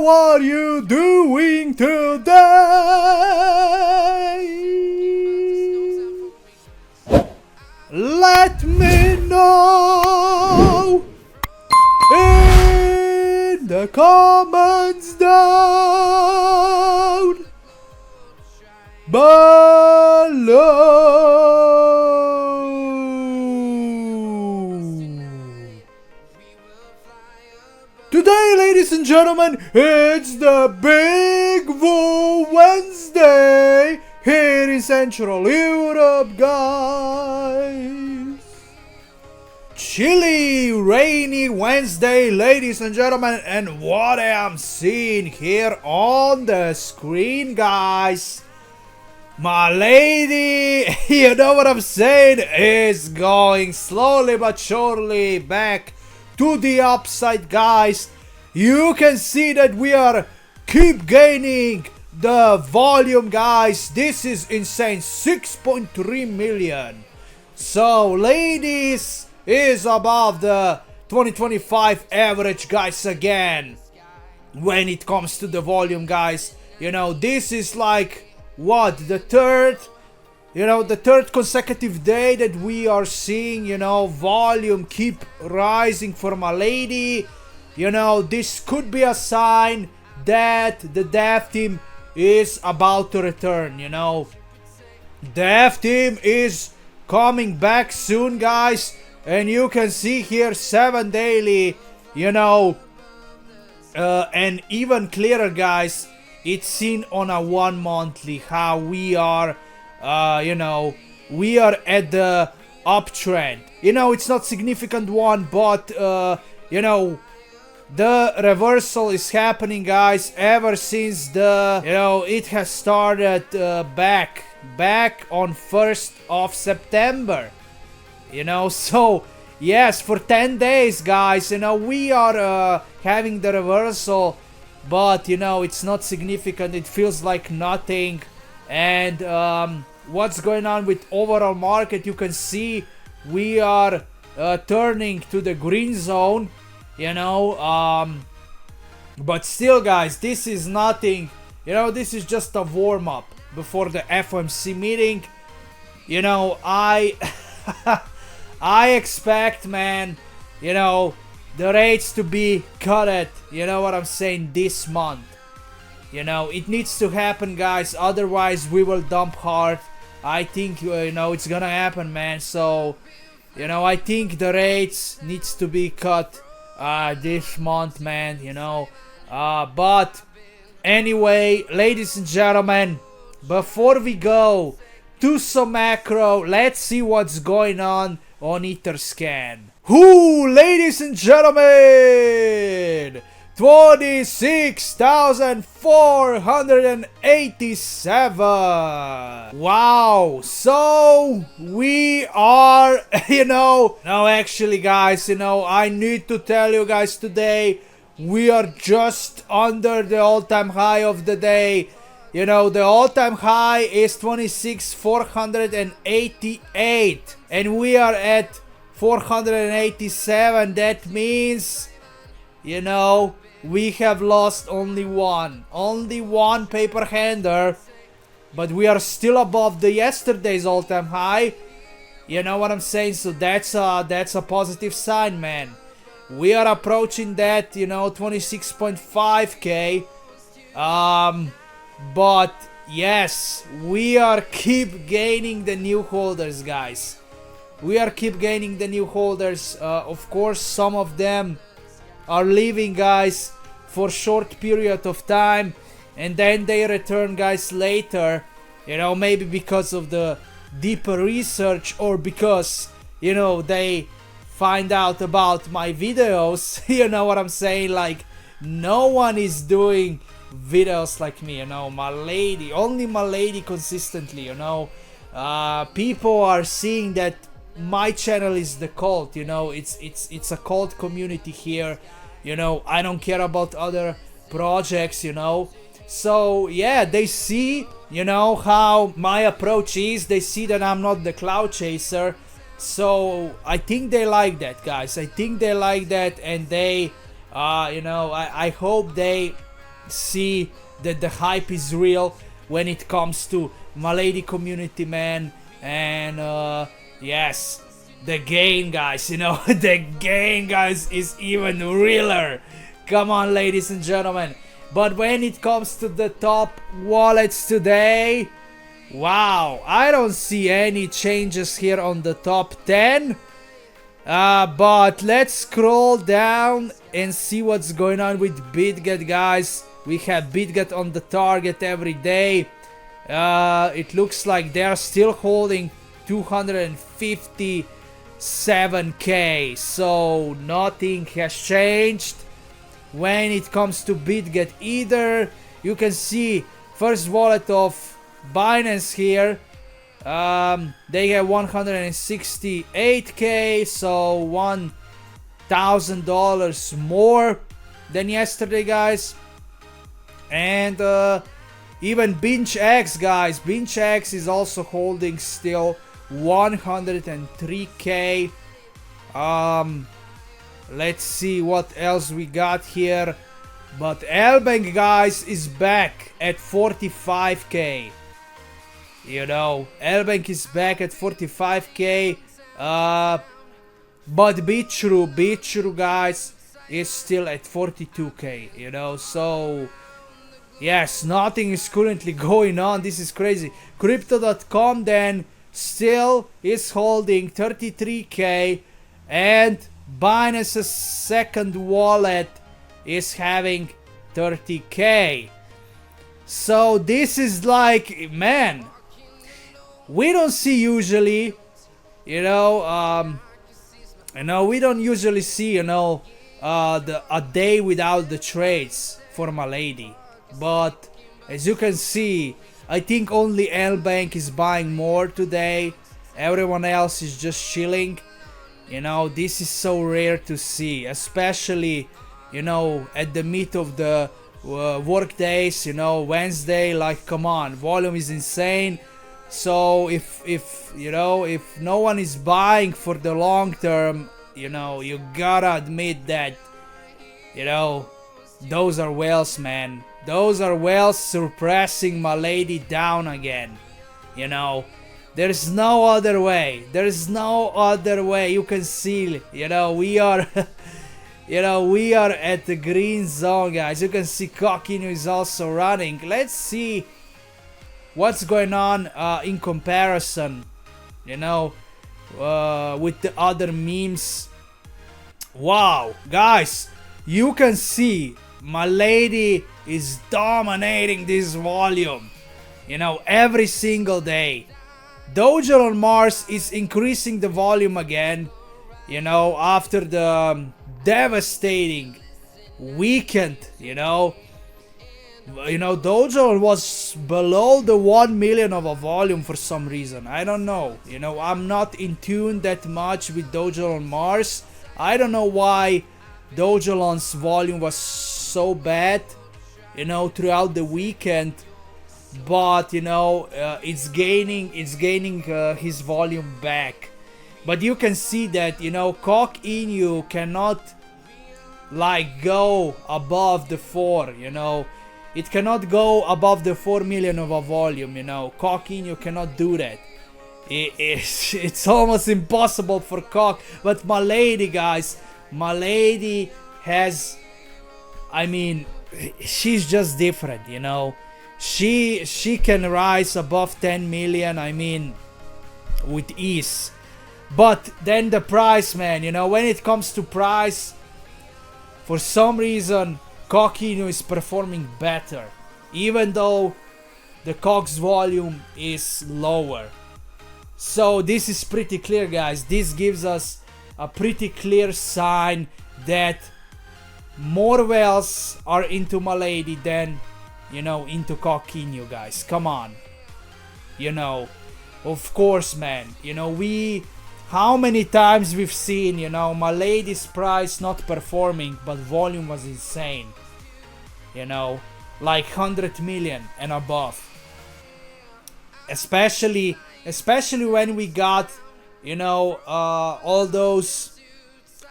how are you doing today? Let me know in the comments down below. Today, ladies and gentlemen, it's the Big Woo Wednesday here in Central Europe, guys. Chilly, rainy Wednesday, ladies and gentlemen, and what I am seeing here on the screen, guys, Milady, you know what I'm saying, is going slowly but surely back to the upside, guys. You can see that we are keep gaining the volume, guys. This is insane, 6.3 million. So ladies is above the 2025 average, guys, again when it comes to the volume, guys. You know, this is like what, the third consecutive day that we are seeing, you know, volume keep rising for Milady. You know, this could be a sign that the dev team is about to return. You know, dev team is coming back soon, guys, and you can see here 7 daily, you know, and even clearer, guys, it's seen on a 1 monthly how we are you know, we are at the uptrend. You know, it's not significant one, but you know, the reversal is happening, guys, ever since the, you know, it has started back on 1st of September. You know, so yes, for 10 days, guys, you know, we are having the reversal, but you know, it's not significant. It feels like nothing. And what's going on with overall market, you can see we are turning to the green zone, you know, but still, guys, this is nothing. You know, this is just a warm-up before the FOMC meeting. You know, I expect, man, you know, the rates to be cut at, you know what I'm saying, this month. You know, it needs to happen, guys, otherwise we will dump hard. I think, you know, it's gonna happen, man. So, you know, I think the rates needs to be cut this month, man, you know. But anyway, ladies and gentlemen, before we go to some macro, let's see what's going on Etherscan. Whoo, ladies and gentlemen, 26,487. Wow, so we are, you know, no, actually, guys, you know, I need to tell you guys today, we are just under the all-time high of the day. You know, the all-time high is 26,488, and we are at 487. That means, you know, we have lost only one paper hander, but we are still above the yesterday's all-time high. You know what I'm saying? So that's a positive sign, man. We are approaching that, you know, 26.5k. But yes, we are keep gaining the new holders, guys. We are keep gaining the new holders. Of course, some of them are leaving, guys, for short period of time, and then they return, guys, later, you know, maybe because of the deeper research, or because, you know, they find out about my videos. You know what I'm saying? Like, no one is doing videos like me, you know. Milady, only Milady consistently, you know. People are seeing that my channel is the cult, you know. It's a cult community here, you know. I don't care about other projects, you know. So yeah, they see, you know, how my approach is. They see that I'm not the cloud chaser. So I think they like that, guys. I think they like that, and they you know, I hope they see that the hype is real when it comes to Milady community, man. And yes, the gain, guys, you know, the gain, guys, is even realer. Come on, ladies and gentlemen. But when it comes to the top wallets today, wow, I don't see any changes here on the top 10. But let's scroll down and see what's going on with BitGet, guys. We have BitGet on the target every day. It looks like they're still holding 257k, so nothing has changed when it comes to BitGet either. You can see first wallet of Binance here. They have 168k, so $1,000 more than yesterday, guys. And even BingeX, guys, BingeX is also holding still 103k. Let's see what else we got here. But Lbank, guys, is back at 45k. You know, Lbank is back at 45k. But BitTrue, guys, is still at 42k. You know, so yes, nothing is currently going on. This is crazy. Crypto.com then still is holding 33k, and Binance's second wallet is having 30k. So this is like, man, we don't see usually, we don't usually see, a day without the trades for Milady. But as you can see, I think only Lbank is buying more today. Everyone else is just chilling. You know, this is so rare to see, especially, at the meat of the work days, Wednesday, like, come on, volume is insane. So if no one is buying for the long term, you gotta admit that, those are whales, man. Those are whales suppressing Milady down again. There's no other way. There's no other way. You can see, we are, we are at the green zone, guys. You can see Coquino is also running. Let's see what's going on in comparison, with the other memes. Wow, guys, you can see Milady is dominating this volume, every single day. Dojo on Mars is increasing the volume again, after the devastating weekend, Dojo was below the 1 million of a volume for some reason. I don't know. I'm not in tune that much with Dojo on Mars. I don't know why Dojalon's volume was so bad, throughout the weekend. But it's gaining his volume back. But you can see that Coquino cannot go above the 4. It cannot go above the 4 million of a volume. Coquino cannot do that. It's almost impossible for Coq. But Milady, guys, Milady has, she's just different, She can rise above 10 million, with ease. But then the price, man, when it comes to price, for some reason, Coquino is performing better, even though the Cox volume is lower. So this is pretty clear, guys. This gives us a pretty clear sign that more whales are into Milady than, into Coquino, guys. Come on. Of course, man. How many times we've seen, Milady's price not performing, but volume was insane. Like 100 million and above. Especially when we got, all those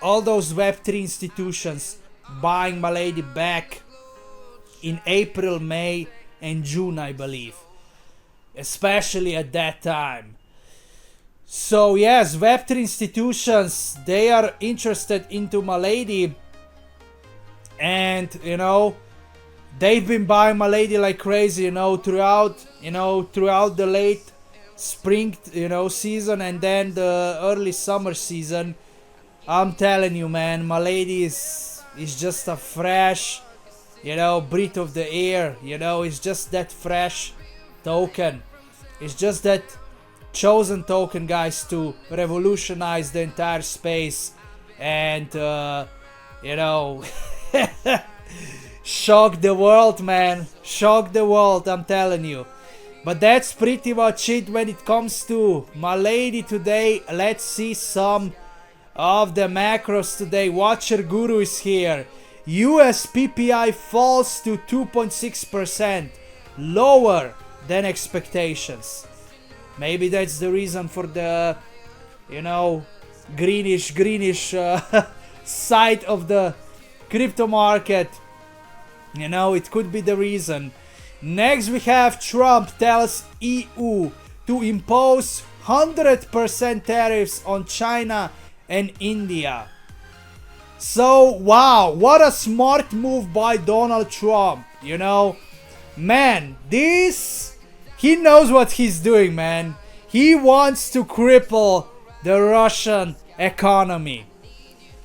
Web3 institutions buying Milady back in April, May, and June, I believe. Especially at that time. So yes, Web3 institutions, they are interested into Milady. And, you know, they've been buying Milady like crazy, you know, throughout the late spring, season, and then the early summer season. I'm telling you, man, Milady is just a fresh, breath of the air. It's just that fresh token. It's just that chosen token, guys, to revolutionize the entire space and, shock the world, man. Shock the world, I'm telling you. But that's pretty much it when it comes to Milady today. Let's see some of the macros today. Watcher Guru is here. US PPI falls to 2.6%, lower than expectations. Maybe that's the reason for the, greenish side of the crypto market. It could be the reason. Next we have Trump tells EU to impose 100% tariffs on China and India. So, wow, what a smart move by Donald Trump, Man, he knows what he's doing, man. He wants to cripple the Russian economy.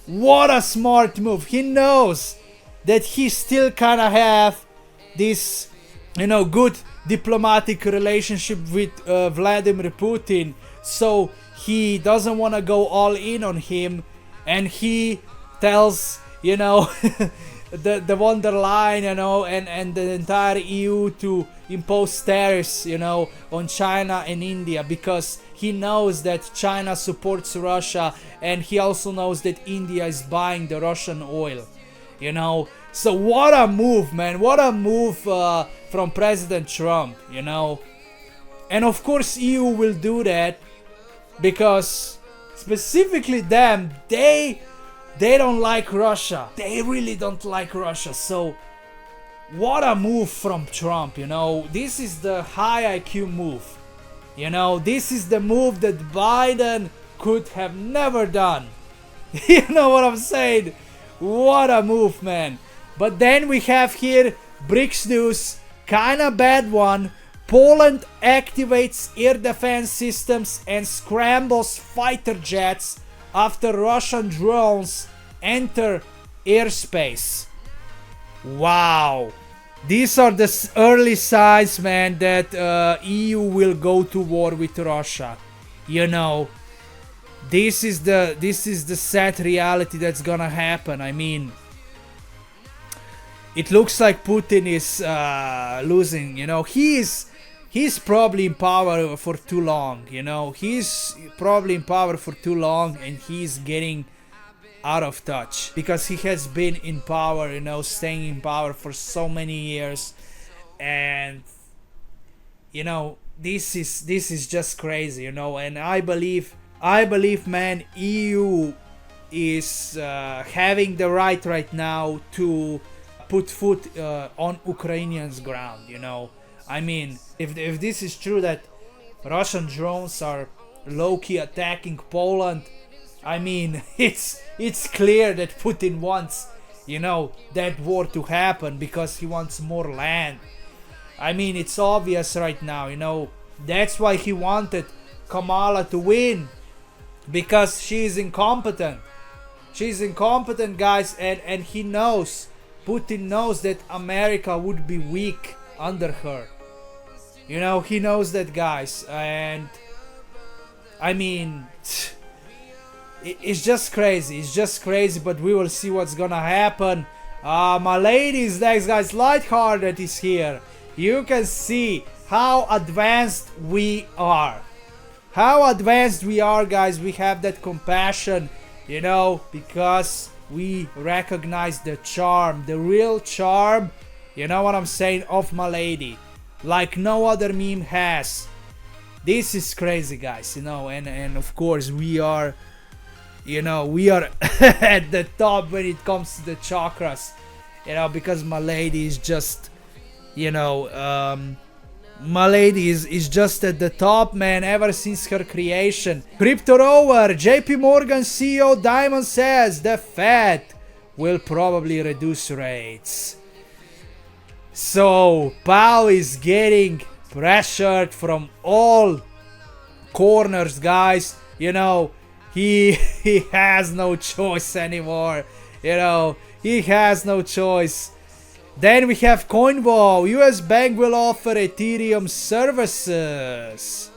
What a smart move. He knows that he still kind of have this, good diplomatic relationship with Vladimir Putin. So he doesn't want to go all in on him. And he tells, the von der Leyen, and the entire EU to impose tariffs, on China and India, because he knows that China supports Russia, and he also knows that India is buying the Russian oil, So what a move, man. What a move from President Trump, And of course EU will do that because specifically them, they don't like Russia. They really don't like Russia. So what a move from Trump, This is the high IQ move. This is the move that Biden could have never done. You know what I'm saying? What a move, man. But then we have here BRICS news, kinda bad one. Poland activates air defense systems and scrambles fighter jets after Russian drones enter airspace. Wow. These are the early signs, man, that EU will go to war with Russia. This is the sad reality that's gonna happen. I mean, it looks like Putin is losing. He's probably in power for too long. He's probably in power for too long, and he's getting out of touch because he has been in power, staying in power for so many years, and this is just crazy, and I believe, man, EU is having the right now to put foot on Ukrainians' ground, I mean, if this is true that Russian drones are low-key attacking Poland, I mean, it's clear that Putin wants, that war to happen because he wants more land. I mean, it's obvious right now, That's why he wanted Kamala to win, because she is incompetent. She's incompetent, guys, and he knows, Putin knows that America would be weak under her. He knows that, guys, and I mean, it's just crazy. It's just crazy, but we will see what's gonna happen. Milady is next, guys. Lighthearted is here. You can see how advanced we are. How advanced we are, guys. We have that compassion, because we recognize the charm, the real charm, you know what I'm saying, of Milady, like no other meme has. This is crazy, guys, and of course we are, we are at the top when it comes to the chakras, you know, because Milady is just, you know, Milady is just at the top, man, ever since her creation. Crypto Rover, JP Morgan CEO Diamond says the Fed will probably reduce rates. So Powell is getting pressured from all corners, guys. You know, he has no choice anymore. You know, he has no choice. Then we have Coinvo. US bank will offer Ethereum services.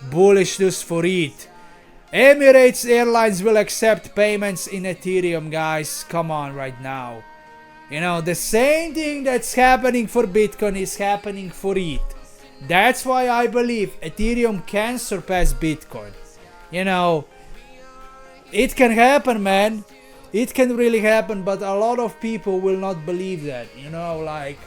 Bullish news for it. Emirates Airlines will accept payments in Ethereum, guys. Come on right now. You know, the same thing that's happening for Bitcoin is happening for it. That's why I believe Ethereum can surpass Bitcoin. You know, it can happen, man. It can really happen, but a lot of people will not believe that. You know, like,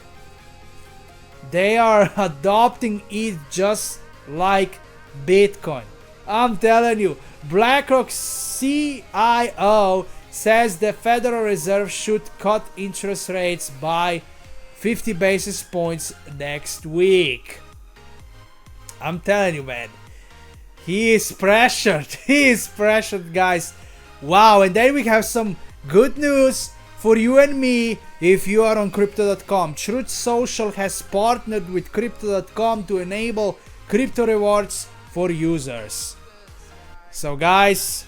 they are adopting it just like Bitcoin. I'm telling you, BlackRock CIO says the Federal Reserve should cut interest rates by 50 basis points next week. I'm telling you, man. He is pressured. He is pressured, guys. Wow, and then we have some good news for you and me if you are on Crypto.com. Truth Social has partnered with Crypto.com to enable crypto rewards for users. So, guys,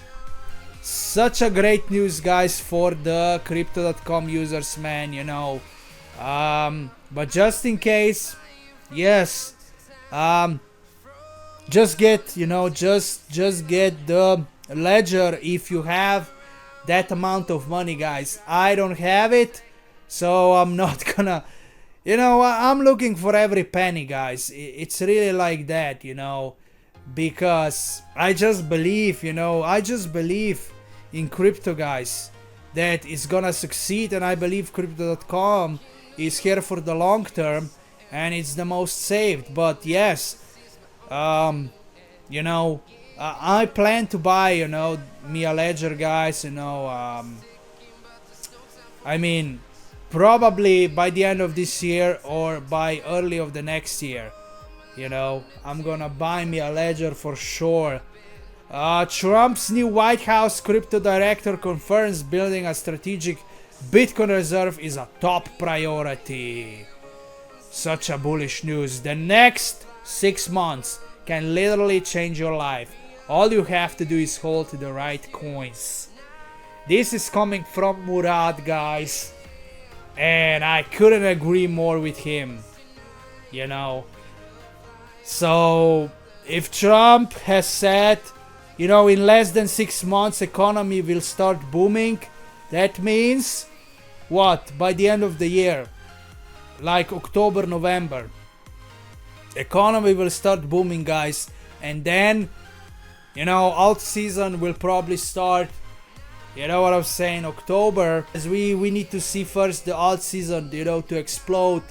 such a great news, guys, for the Crypto.com users, man, you know. But just in case, yes, just get, you know, just get the ledger if you have that amount of money, guys. I don't have it, so I'm not gonna, you know, I'm looking for every penny, guys. It's really like that, you know, because I just believe, you know, I just believe in crypto, guys, that it's gonna succeed, and I believe Crypto.com is here for the long term, and it's the most saved. But yes, you know, I plan to buy, you know, me a ledger, guys, you know, I mean, probably by the end of this year or by early of the next year, you know, I'm gonna buy me a ledger for sure. Trump's new White House crypto director confirms building a strategic Bitcoin reserve is a top priority. Such a bullish news. The next 6 months can literally change your life. All you have to do is hold to the right coins. This is coming from Murad, guys, and I couldn't agree more with him, you know. So if Trump has said, you know, in less than 6 months economy will start booming, that means what? By the end of the year, like October, November, economy will start booming, guys. And then, you know, alt season will probably start, you know what I'm saying, October, as we need to see first the alt season, you know, to explode.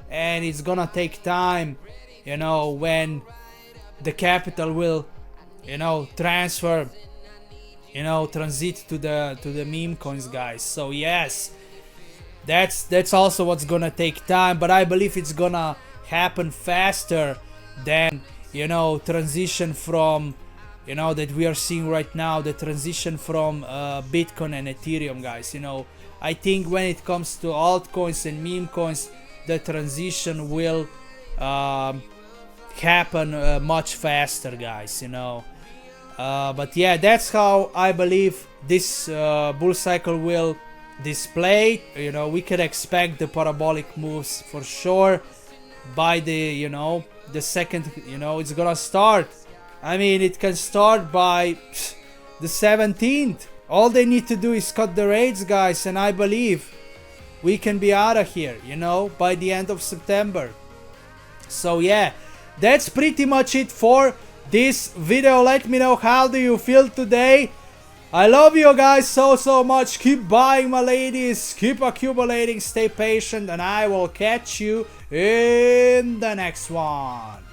And it's gonna take time, you know, when the capital will, you know, transfer, you know, transit to the meme coins, guys. So yes, that's also what's gonna take time, but I believe it's gonna happen faster than, you know, transition from, you know, that we are seeing right now, the transition from Bitcoin and Ethereum, guys. You know, I think when it comes to altcoins and meme coins, the transition will happen much faster, guys, you know. But yeah, that's how I believe this bull cycle will display. You know, we can expect the parabolic moves for sure by the, you know, the second, you know, it's gonna start. I mean, it can start by the 17th. All they need to do is cut the rates, guys, and I believe we can be out of here, you know, by the end of September. So yeah, that's pretty much it for this video. Let me know, how do you feel today? I love you guys so much. Keep buying, my ladies, keep accumulating, stay patient, and I will catch you in the next one.